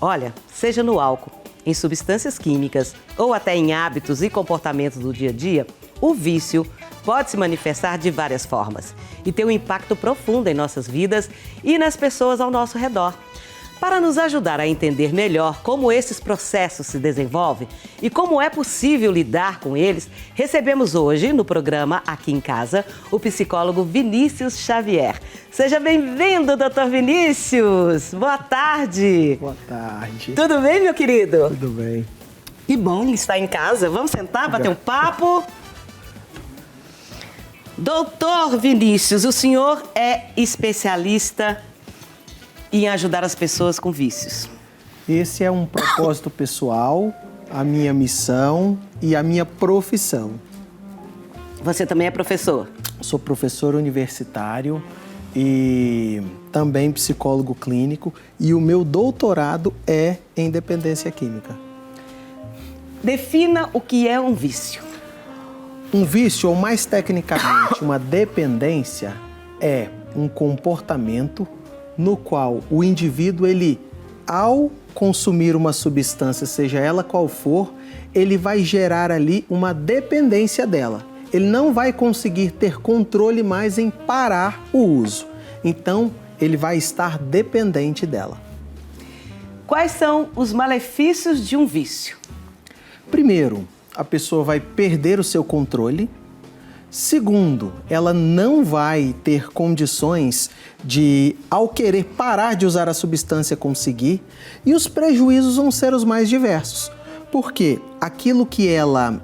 Olha, seja no álcool, em substâncias químicas ou até em hábitos e comportamentos do dia a dia, o vício pode se manifestar de várias formas e ter um impacto profundo em nossas vidas e nas pessoas ao nosso redor. Para nos ajudar a entender melhor como esses processos se desenvolvem e como é possível lidar com eles, recebemos hoje no programa Aqui em Casa o psicólogo Vinícius Xavier. Seja bem-vindo, doutor Vinícius! Boa tarde! Boa tarde. Tudo bem, meu querido? Tudo bem. Que bom estar em casa. Vamos sentar, bater um papo? Doutor Vinícius, o senhor é especialista em ajudar as pessoas com vícios. Esse é um propósito pessoal, a minha missão e a minha profissão. Você também é professor? Sou professor universitário e também psicólogo clínico e o meu doutorado é em dependência química. Defina o que é um vício. Um vício, ou mais tecnicamente, uma dependência, é um comportamento no qual o indivíduo, ao consumir uma substância, seja ela qual for, ele vai gerar ali uma dependência dela. Ele não vai conseguir ter controle mais em parar o uso. Então, ele vai estar dependente dela. Quais são os malefícios de um vício? Primeiro, a pessoa vai perder o seu controle. Segundo, ela não vai ter condições de, ao querer parar de usar a substância, conseguir. E os prejuízos vão ser os mais diversos. Porque aquilo que ela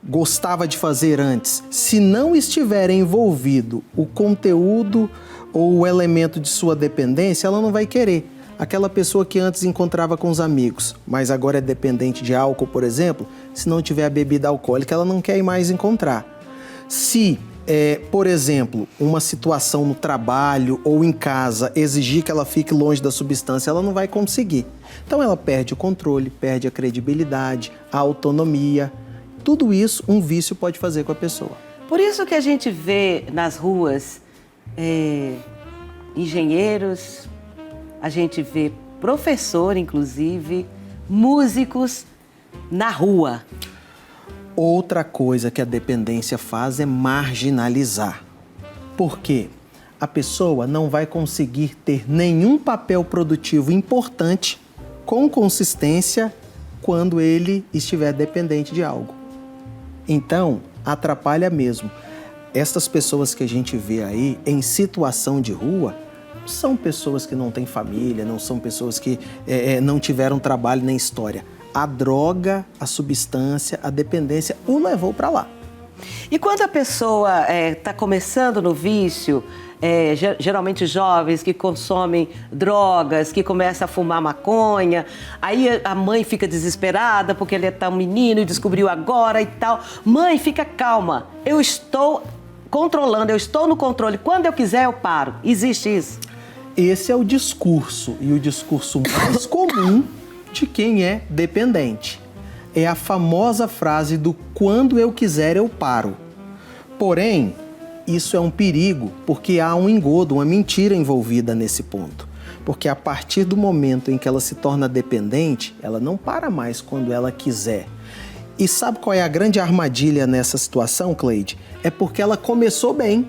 gostava de fazer antes, se não estiver envolvido o conteúdo ou o elemento de sua dependência, ela não vai querer. Aquela pessoa que antes encontrava com os amigos, mas agora é dependente de álcool, por exemplo, se não tiver a bebida alcoólica, ela não quer ir mais encontrar. Se, por exemplo, uma situação no trabalho ou em casa exigir que ela fique longe da substância, ela não vai conseguir. Então ela perde o controle, perde a credibilidade, a autonomia. Tudo isso um vício pode fazer com a pessoa. Por isso que a gente vê nas ruas engenheiros, a gente vê professor, inclusive, músicos na rua. Outra coisa que a dependência faz é marginalizar. Por quê? A pessoa não vai conseguir ter nenhum papel produtivo importante com consistência quando ele estiver dependente de algo. Então, atrapalha mesmo. Essas pessoas que a gente vê aí em situação de rua são pessoas que não têm família, não são pessoas que não tiveram trabalho nem história. A droga, a substância, a dependência o levou para lá. E quando a pessoa está começando no vício, geralmente jovens que consomem drogas, que começam a fumar maconha, aí a mãe fica desesperada porque ele é tão menino e descobriu agora e tal. Mãe, fica calma, eu estou controlando, eu estou no controle, quando eu quiser eu paro. Existe isso? Esse é o discurso, e o discurso mais comum de quem é dependente. É a famosa frase do quando eu quiser eu paro. Porém, isso é um perigo porque há um engodo, uma mentira envolvida nesse ponto. Porque a partir do momento em que ela se torna dependente, ela não para mais quando ela quiser. E sabe qual é a grande armadilha nessa situação, Cleide? É porque ela começou bem.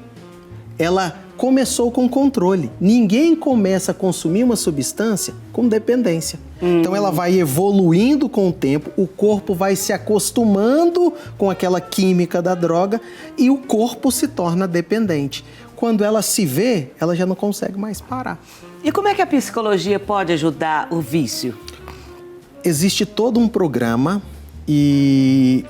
Ela começou com controle. Ninguém começa a consumir uma substância com dependência. Então ela vai evoluindo com o tempo, o corpo vai se acostumando com aquela química da droga e o corpo se torna dependente. Quando ela se vê, ela já não consegue mais parar. E como é que a psicologia pode ajudar o vício? Existe todo um programa e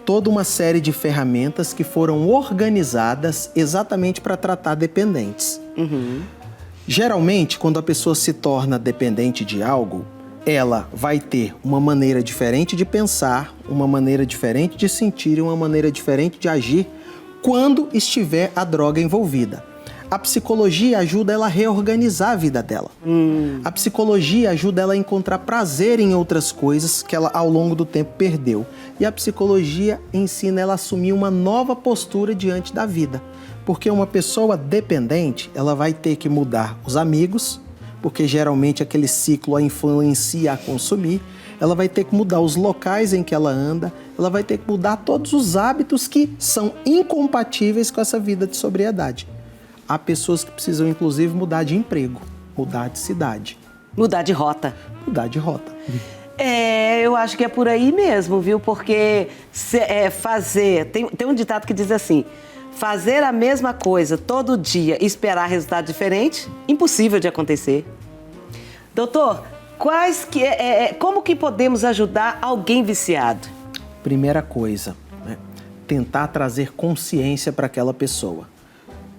toda uma série de ferramentas que foram organizadas exatamente para tratar dependentes. Geralmente, quando a pessoa se torna dependente de algo, ela vai ter uma maneira diferente de pensar, uma maneira diferente de sentir e uma maneira diferente de agir quando estiver a droga envolvida. A psicologia ajuda ela a reorganizar a vida dela. A psicologia ajuda ela a encontrar prazer em outras coisas que ela ao longo do tempo perdeu. E a psicologia ensina ela a assumir uma nova postura diante da vida. Porque uma pessoa dependente, ela vai ter que mudar os amigos, porque geralmente aquele ciclo a influencia a consumir. Ela vai ter que mudar os locais em que ela anda, ela vai ter que mudar todos os hábitos que são incompatíveis com essa vida de sobriedade. Há pessoas que precisam, inclusive, mudar de emprego, mudar de cidade. Mudar de rota. Mudar de rota. Eu acho que é por aí mesmo, viu? Porque fazer... Tem um ditado que diz assim, fazer a mesma coisa todo dia e esperar resultado diferente, impossível de acontecer. Doutor, como que podemos ajudar alguém viciado? Primeira coisa, né? Tentar trazer consciência para aquela pessoa.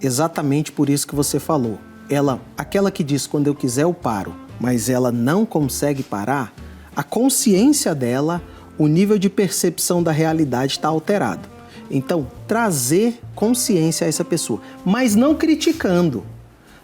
Exatamente por isso que você falou. Aquela que diz, quando eu quiser eu paro, mas ela não consegue parar, a consciência dela, o nível de percepção da realidade está alterado. Então, trazer consciência a essa pessoa, mas não criticando.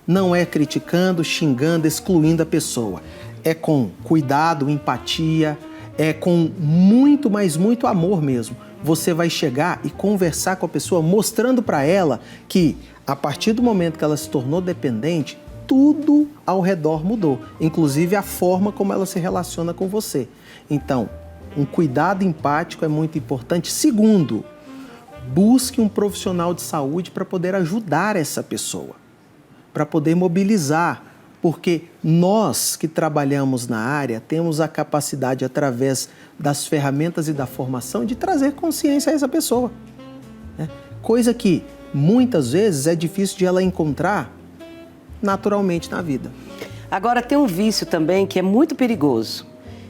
Não é criticando, xingando, excluindo a pessoa. É com cuidado, empatia, é com muito, mas muito amor mesmo. Você vai chegar e conversar com a pessoa, mostrando para ela que, a partir do momento que ela se tornou dependente, tudo ao redor mudou, inclusive a forma como ela se relaciona com você. Então, um cuidado empático é muito importante. Segundo, busque um profissional de saúde para poder ajudar essa pessoa, para poder mobilizar, porque nós que trabalhamos na área temos a capacidade, através das ferramentas e da formação, de trazer consciência a essa pessoa, né? Coisa que muitas vezes é difícil de ela encontrar naturalmente na vida. Agora, tem um vício também que é muito perigoso.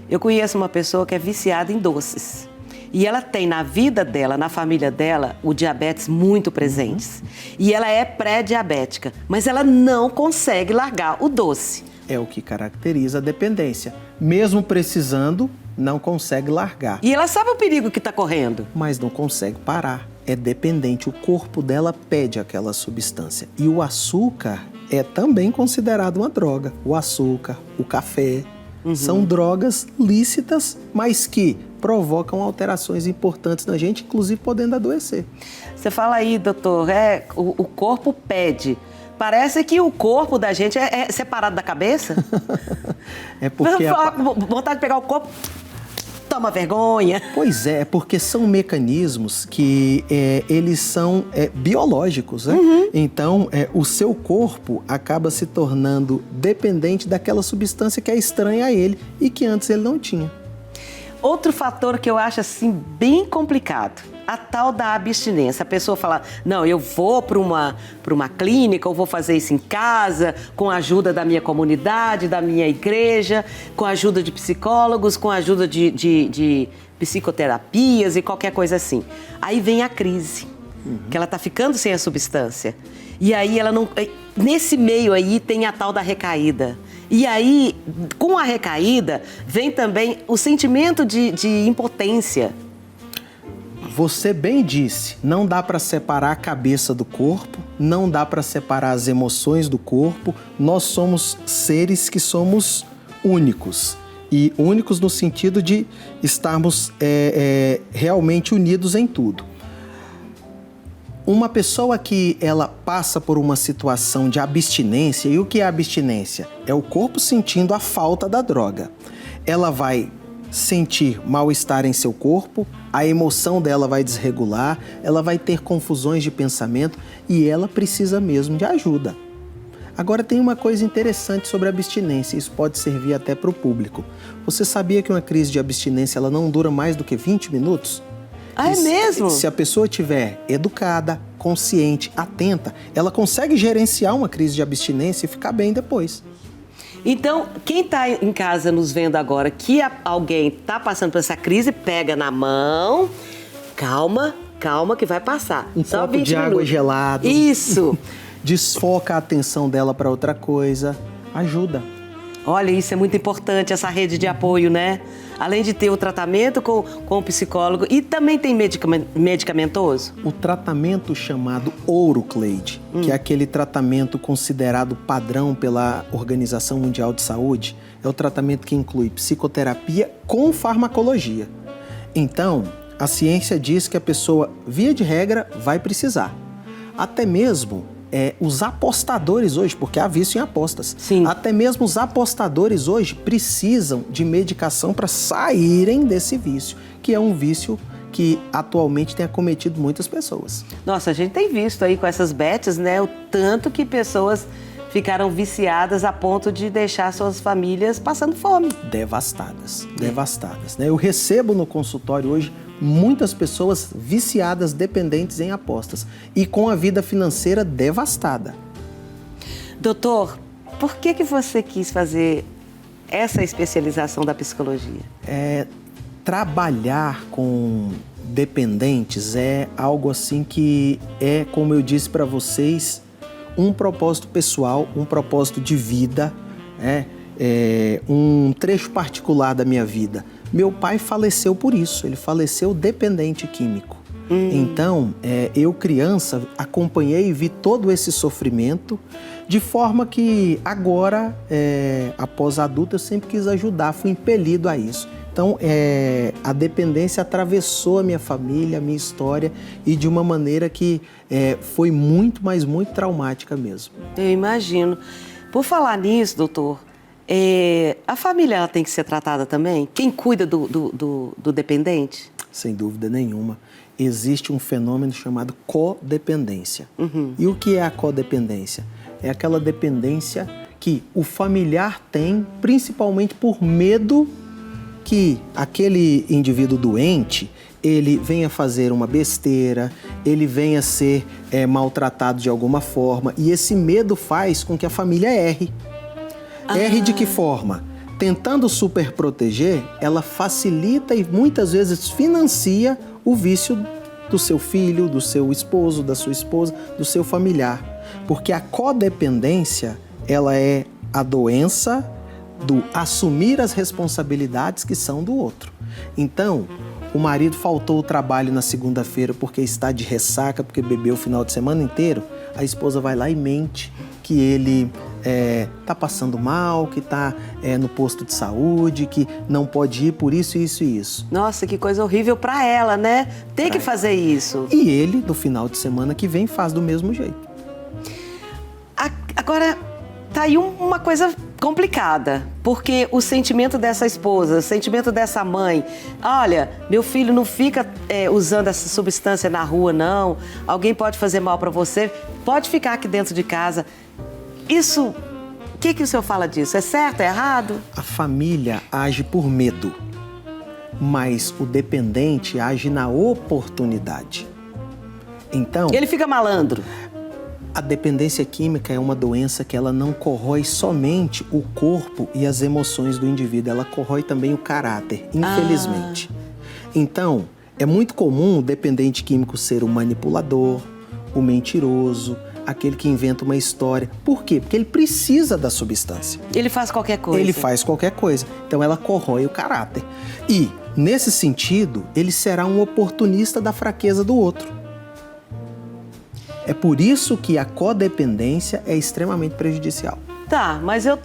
Eu conheço uma pessoa que é viciada em doces. E ela tem na vida dela, na família dela, o diabetes muito presentes. E ela é pré-diabética, mas ela não consegue largar o doce. É o que caracteriza a dependência. Mesmo precisando, não consegue largar. E ela sabe o perigo que está correndo. Mas não consegue parar. É dependente, o corpo dela pede aquela substância. E o açúcar é também considerado uma droga. O açúcar, o café, são drogas lícitas, mas que provocam alterações importantes na gente, inclusive podendo adoecer. Você fala aí, doutor, o corpo pede. Parece que o corpo da gente é separado da cabeça. É porque... Vontade de pegar o corpo... Toma vergonha. Pois é, porque são mecanismos que eles são biológicos, né? Então, o seu corpo acaba se tornando dependente daquela substância que é estranha a ele e que antes ele não tinha. Outro fator que eu acho assim bem complicado, a tal da abstinência. A pessoa fala, não, eu vou para uma clínica, ou vou fazer isso em casa, com a ajuda da minha comunidade, da minha igreja, com a ajuda de psicólogos, com a ajuda de psicoterapias e qualquer coisa assim. Aí vem a crise, que ela está ficando sem a substância. E aí ela não... Nesse meio aí tem a tal da recaída. E aí, com a recaída, vem também o sentimento de impotência. Você bem disse, não dá para separar a cabeça do corpo, não dá para separar as emoções do corpo. Nós somos seres que somos únicos. E únicos no sentido de estarmos realmente unidos em tudo. Uma pessoa que ela passa por uma situação de abstinência, e o que é abstinência? É o corpo sentindo a falta da droga. Ela vai sentir mal-estar em seu corpo, a emoção dela vai desregular, ela vai ter confusões de pensamento e ela precisa mesmo de ajuda. Agora tem uma coisa interessante sobre a abstinência, isso pode servir até para o público. Você sabia que uma crise de abstinência ela não dura mais do que 20 minutos? Ah, é mesmo? Se a pessoa estiver educada, consciente, atenta, ela consegue gerenciar uma crise de abstinência e ficar bem depois. Então, quem está em casa nos vendo agora, que alguém está passando por essa crise, pega na mão, calma que vai passar. Um Só copo 20 de água minutos. gelada. Isso. Desfoca a atenção dela para outra coisa. Ajuda. Olha, isso é muito importante, essa rede de apoio, né? Além de ter o tratamento com o psicólogo, e também tem medicamentoso? O tratamento chamado Ourocleide, que é aquele tratamento considerado padrão pela Organização Mundial de Saúde, é o tratamento que inclui psicoterapia com farmacologia. Então, a ciência diz que a pessoa, via de regra, vai precisar. Até mesmo os apostadores hoje, porque há vício em apostas, Sim. até mesmo os apostadores hoje precisam de medicação para saírem desse vício, que é um vício que atualmente tem acometido muitas pessoas. Nossa, a gente tem visto aí com essas bets, né, o tanto que pessoas ficaram viciadas a ponto de deixar suas famílias passando fome. Devastadas, devastadas, né? Eu recebo no consultório hoje muitas pessoas viciadas, dependentes em apostas e com a vida financeira devastada. Doutor, por que você quis fazer essa especialização da psicologia? Trabalhar com dependentes é algo assim que é, como eu disse para vocês, um propósito pessoal, um propósito de vida, um trecho particular da minha vida. Meu pai faleceu por isso, ele faleceu dependente químico. Então, eu criança acompanhei e vi todo esse sofrimento, de forma que agora, após adulto, eu sempre quis ajudar, fui impelido a isso. Então, a dependência atravessou a minha família, a minha história e de uma maneira que foi muito, mas muito traumática mesmo. Eu imagino. Por falar nisso, doutor, a família ela tem que ser tratada também? Quem cuida do dependente? Sem dúvida nenhuma. Existe um fenômeno chamado codependência. E o que é a codependência? É aquela dependência que o familiar tem, principalmente por medo que aquele indivíduo doente, ele venha fazer uma besteira, ele venha ser maltratado de alguma forma, e esse medo faz com que a família erre. Erre de que forma? Tentando superproteger, ela facilita e muitas vezes financia o vício do seu filho, do seu esposo, da sua esposa, do seu familiar. Porque a codependência, ela é a doença do assumir as responsabilidades que são do outro. Então, o marido faltou o trabalho na segunda-feira porque está de ressaca, porque bebeu o final de semana inteiro, a esposa vai lá e mente que ele está passando mal, que está no posto de saúde, que não pode ir por isso, isso e isso. Nossa, que coisa horrível para ela, né? Tem que fazer isso. E ele, no final de semana que vem, faz do mesmo jeito. Agora, tá aí uma coisa complicada, porque o sentimento dessa esposa, o sentimento dessa mãe, olha, meu filho não fica usando essa substância na rua, não, alguém pode fazer mal para você, pode ficar aqui dentro de casa. Isso, o que o senhor fala disso? É certo, é errado? A família age por medo, mas o dependente age na oportunidade. Então, ele fica malandro. A dependência química é uma doença que ela não corrói somente o corpo e as emoções do indivíduo, ela corrói também o caráter, infelizmente. Então, é muito comum o dependente químico ser o manipulador, o mentiroso, aquele que inventa uma história. Por quê? Porque ele precisa da substância. Ele faz qualquer coisa. Ele faz qualquer coisa. Então, ela corrói o caráter. E, nesse sentido, ele será um oportunista da fraqueza do outro. É por isso que a codependência é extremamente prejudicial. Tá, mas eu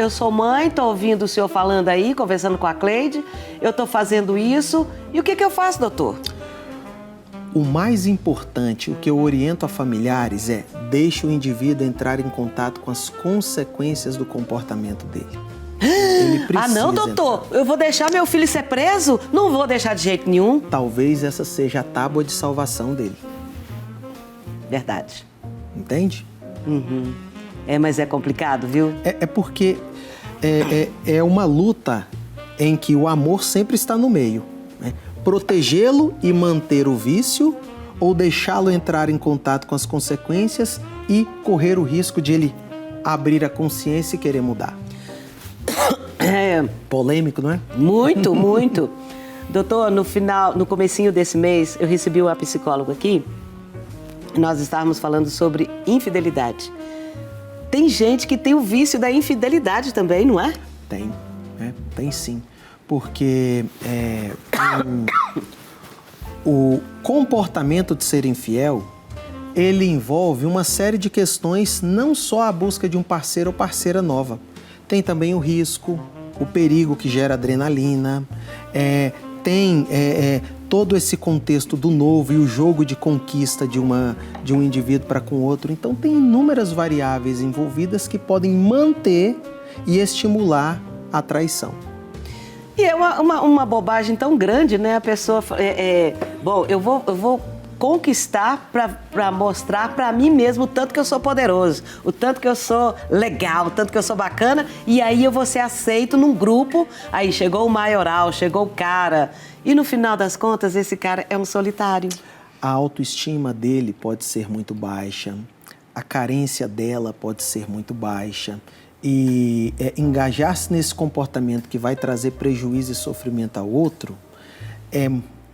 sou mãe, tô ouvindo o senhor falando aí, conversando com a Cleide, eu tô fazendo isso, e o que eu faço, doutor? O mais importante, o que eu oriento a familiares é deixe o indivíduo entrar em contato com as consequências do comportamento dele. Ele precisa não, doutor, eu vou deixar meu filho ser preso? Não vou deixar de jeito nenhum. Talvez essa seja a tábua de salvação dele. Verdade. Entende? Mas é complicado, viu? É porque é uma luta em que o amor sempre está no meio, né? Protegê-lo e manter o vício ou deixá-lo entrar em contato com as consequências e correr o risco de ele abrir a consciência e querer mudar. Polêmico, não é? Muito, muito. Doutor, no comecinho desse mês, eu recebi uma psicóloga aqui. Nós estávamos falando sobre infidelidade. Tem gente que tem o vício da infidelidade também, não é? Tem, tem sim. Porque o comportamento de ser infiel, ele envolve uma série de questões, não só a busca de um parceiro ou parceira nova. Tem também o risco, o perigo que gera adrenalina, tem todo esse contexto do novo e o jogo de conquista de um indivíduo para com outro. Então, tem inúmeras variáveis envolvidas que podem manter e estimular a traição. E é uma bobagem tão grande, né? A pessoa... Bom, eu vou conquistar para mostrar para mim mesmo o tanto que eu sou poderoso, o tanto que eu sou legal, o tanto que eu sou bacana, e aí eu vou ser aceito num grupo, aí chegou o maioral, chegou o cara, e no final das contas esse cara é um solitário. A autoestima dele pode ser muito baixa, a carência dela pode ser muito baixa, e engajar-se nesse comportamento que vai trazer prejuízo e sofrimento ao outro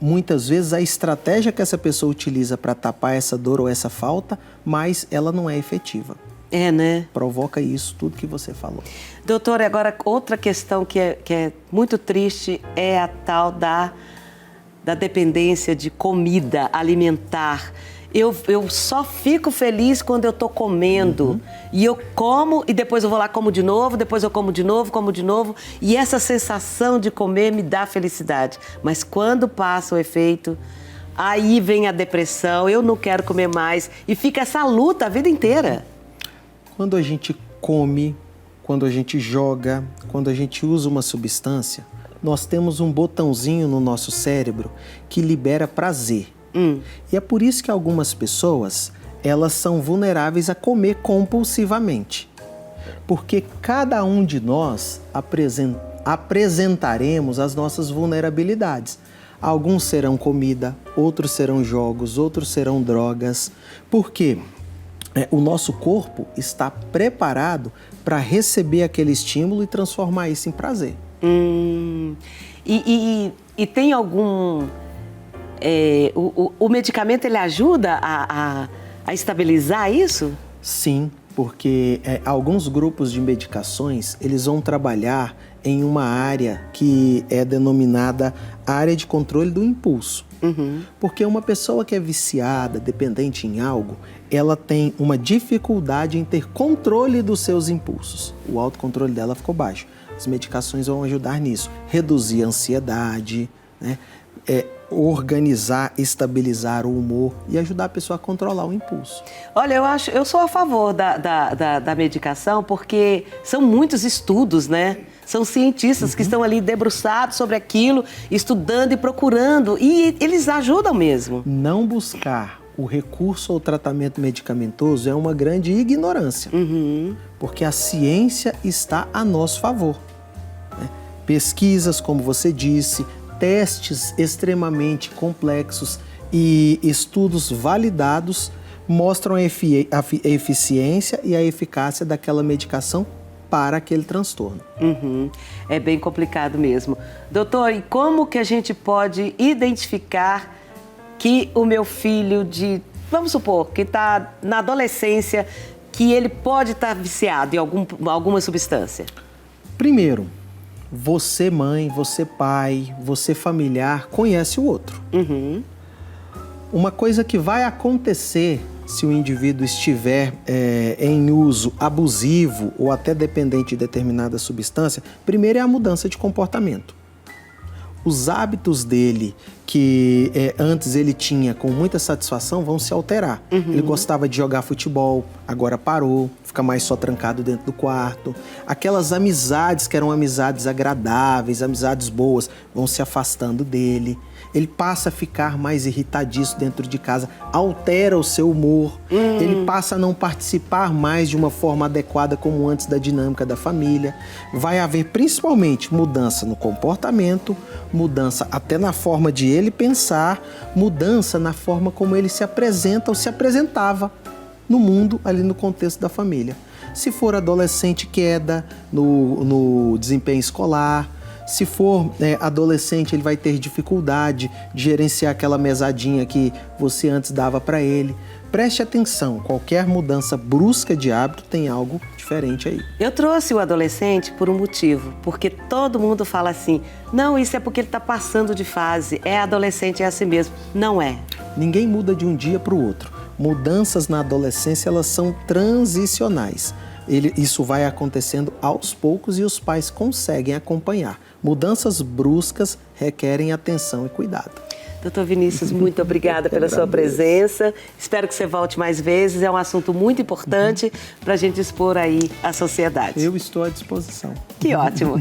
muitas vezes a estratégia que essa pessoa utiliza para tapar essa dor ou essa falta, mas ela não é efetiva. Né? Provoca isso, tudo que você falou. Doutora, agora outra questão que é muito triste é a tal da dependência de comida alimentar. Eu só fico feliz quando eu estou comendo. E eu como e depois eu vou lá como de novo, depois eu como de novo. E essa sensação de comer me dá felicidade. Mas quando passa o efeito, aí vem a depressão, eu não quero comer mais. E fica essa luta a vida inteira. Quando a gente come, quando a gente joga, quando a gente usa uma substância, nós temos um botãozinho no nosso cérebro que libera prazer. E é por isso que algumas pessoas, elas são vulneráveis a comer compulsivamente. Porque cada um de nós apresentaremos as nossas vulnerabilidades. Alguns serão comida, outros serão jogos, outros serão drogas. Porque o nosso corpo está preparado para receber aquele estímulo e transformar isso em prazer. E tem algum... o medicamento, ele ajuda a estabilizar isso? Sim, porque alguns grupos de medicações, eles vão trabalhar em uma área que é denominada área de controle do impulso. Porque uma pessoa que é viciada, dependente em algo, ela tem uma dificuldade em ter controle dos seus impulsos. O autocontrole dela ficou baixo. As medicações vão ajudar nisso. Reduzir a ansiedade, né? Organizar, estabilizar o humor e ajudar a pessoa a controlar o impulso. Olha, eu sou a favor da medicação porque são muitos estudos, né? São cientistas que estão ali debruçados sobre aquilo, estudando e procurando, e eles ajudam mesmo. Não buscar o recurso ou tratamento medicamentoso é uma grande ignorância, porque a ciência está a nosso favor, né? Pesquisas, como você disse, testes extremamente complexos e estudos validados mostram a eficiência e a eficácia daquela medicação para aquele transtorno. É bem complicado mesmo. Doutor, e como que a gente pode identificar que o meu filho vamos supor, que está na adolescência, que ele pode estar viciado em alguma substância? Primeiro, você mãe, você pai, você familiar, conhece o outro. Uma coisa que vai acontecer se o indivíduo estiver em uso abusivo ou até dependente de determinada substância, primeiro é a mudança de comportamento. Os hábitos dele, que antes ele tinha com muita satisfação, vão se alterar. Ele gostava de jogar futebol, agora parou, fica mais só trancado dentro do quarto. Aquelas amizades que eram amizades agradáveis, amizades boas, vão se afastando dele. Ele passa a ficar mais irritadiço dentro de casa, altera o seu humor. Ele passa a não participar mais de uma forma adequada como antes da dinâmica da família. Vai haver principalmente mudança no comportamento, mudança até na forma de ele pensar, mudança na forma como ele se apresenta ou se apresentava no mundo, ali no contexto da família. Se for adolescente, queda no desempenho escolar. Se for adolescente, ele vai ter dificuldade de gerenciar aquela mesadinha que você antes dava para ele. Preste atenção, qualquer mudança brusca de hábito tem algo diferente aí. Eu trouxe o adolescente por um motivo, porque todo mundo fala assim, não, isso é porque ele está passando de fase, adolescente, é assim mesmo. Não é. Ninguém muda de um dia para o outro. Mudanças na adolescência, elas são transicionais. Isso vai acontecendo aos poucos e os pais conseguem acompanhar. Mudanças bruscas requerem atenção e cuidado. Doutor Vinícius, muito obrigada pela sua presença. Espero que você volte mais vezes. É um assunto muito importante para a gente expor aí à sociedade. Eu estou à disposição. Que ótimo.